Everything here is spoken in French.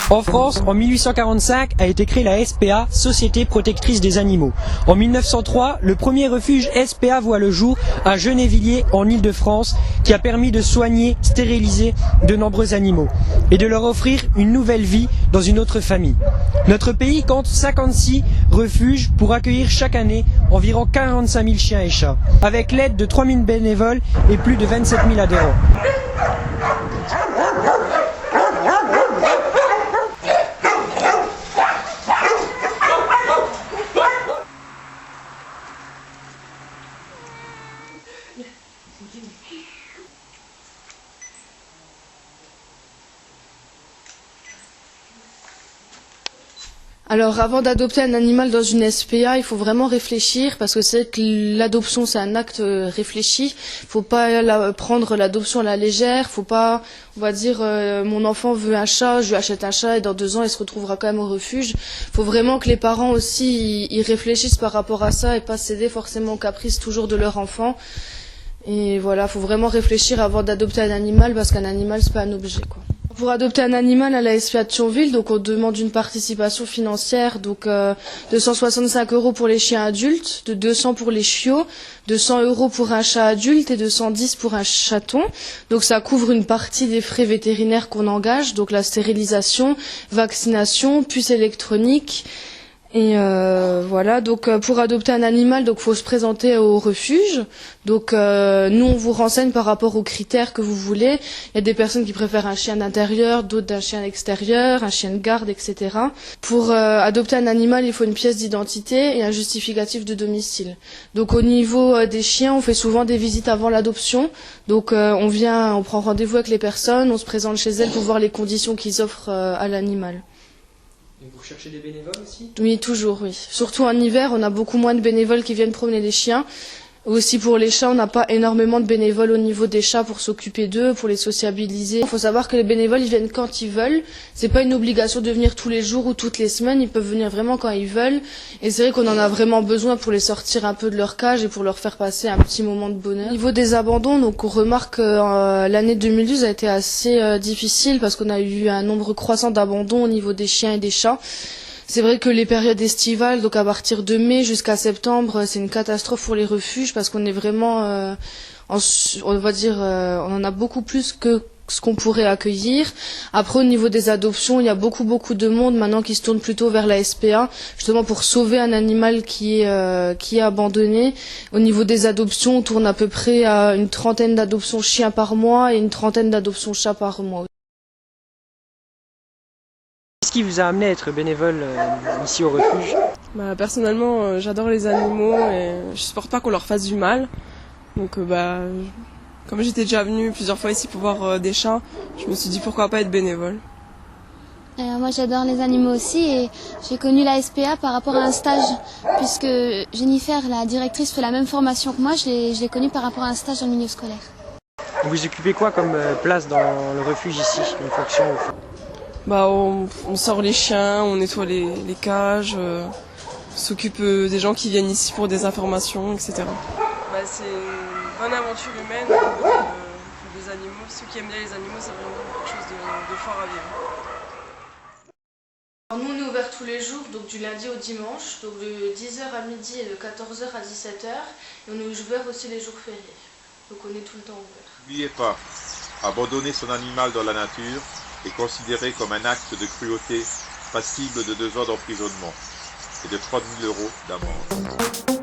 En France, en 1845, a été créée la SPA, Société protectrice des animaux. En 1903, le premier refuge SPA voit le jour à Gennevilliers, en Île-de-France, qui a permis de soigner, stériliser de nombreux animaux et de leur offrir une nouvelle vie dans une autre famille. Notre pays compte 56 refuges pour accueillir chaque année environ 45 000 chiens et chats, avec l'aide de 3 000 bénévoles et plus de 27 000 adhérents. Alors avant d'adopter un animal dans une SPA, il faut vraiment réfléchir parce que c'est que l'adoption c'est un acte réfléchi. Faut pas prendre l'adoption à la légère. Faut pas, on va dire, mon enfant veut un chat, je lui achète un chat et dans 2 ans il se retrouvera quand même au refuge. Faut vraiment que les parents aussi ils réfléchissent par rapport à ça et pas céder forcément aux caprices toujours de leur enfant. Et voilà, faut vraiment réfléchir avant d'adopter un animal parce qu'un animal c'est pas un objet, quoi. Pour adopter un animal à la SPA de Thionville, donc on demande une participation financière, donc de 165 € pour les chiens adultes, de 200 pour les chiots, de 100 € pour un chat adulte et de 110 pour un chaton. Donc ça couvre une partie des frais vétérinaires qu'on engage, donc la stérilisation, vaccination, puce électronique. Et voilà, donc pour adopter un animal, donc faut se présenter au refuge. Donc nous on vous renseigne par rapport aux critères que vous voulez. Il y a des personnes qui préfèrent un chien d'intérieur, d'autres d'un chien d'extérieur, un chien de garde, etc. Pour adopter un animal, il faut une pièce d'identité et un justificatif de domicile. Donc au niveau des chiens, on fait souvent des visites avant l'adoption. Donc on prend rendez-vous avec les personnes, on se présente chez elles pour voir les conditions qu'ils offrent à l'animal. Et vous cherchez des bénévoles aussi ? Oui, toujours, oui. Surtout en hiver, on a beaucoup moins de bénévoles qui viennent promener les chiens. Aussi pour les chats, on n'a pas énormément de bénévoles au niveau des chats pour s'occuper d'eux, pour les sociabiliser. Il faut savoir que les bénévoles, ils viennent quand ils veulent. C'est pas une obligation de venir tous les jours ou toutes les semaines. Ils peuvent venir vraiment quand ils veulent. Et c'est vrai qu'on en a vraiment besoin pour les sortir un peu de leur cage et pour leur faire passer un petit moment de bonheur. Au niveau des abandons, donc on remarque que l'année 2012 a été assez difficile parce qu'on a eu un nombre croissant d'abandons au niveau des chiens et des chats. C'est vrai que les périodes estivales, donc à partir de mai jusqu'à septembre, c'est une catastrophe pour les refuges parce qu'on est vraiment, on va dire, on en a beaucoup plus que ce qu'on pourrait accueillir. Après, au niveau des adoptions, il y a beaucoup de monde maintenant qui se tourne plutôt vers la SPA, justement pour sauver un animal qui est abandonné. Au niveau des adoptions, on tourne à peu près à une 30aine d'adoptions chiens par mois et une 30aine d'adoptions chats par mois. Qu'est-ce qui vous a amené à être bénévole ici au refuge ? Personnellement, j'adore les animaux et je supporte pas qu'on leur fasse du mal. Donc comme j'étais déjà venue plusieurs fois ici pour voir des chats, je me suis dit pourquoi pas être bénévole. Moi j'adore les animaux aussi et j'ai connu la SPA par rapport à un stage puisque Jennifer, la directrice, fait la même formation que moi, je l'ai connue par rapport à un stage dans le milieu scolaire. Vous occupez quoi comme place dans le refuge ici, comme fonction au fond ? On sort les chiens, on nettoie les cages, on s'occupe des gens qui viennent ici pour des informations, etc. C'est une bonne aventure humaine pour des animaux. Ceux qui aiment bien les animaux, c'est vraiment quelque chose de fort à vivre. Alors nous, on est ouvert tous les jours, donc du lundi au dimanche, donc de 10h à midi et de 14h à 17h. Et on est ouvert aussi les jours fériés, donc on est tout le temps ouvert. N'oubliez pas, abandonner son animal dans la nature est considéré comme un acte de cruauté passible de 2 ans d'emprisonnement et de 3 000 € d'amende.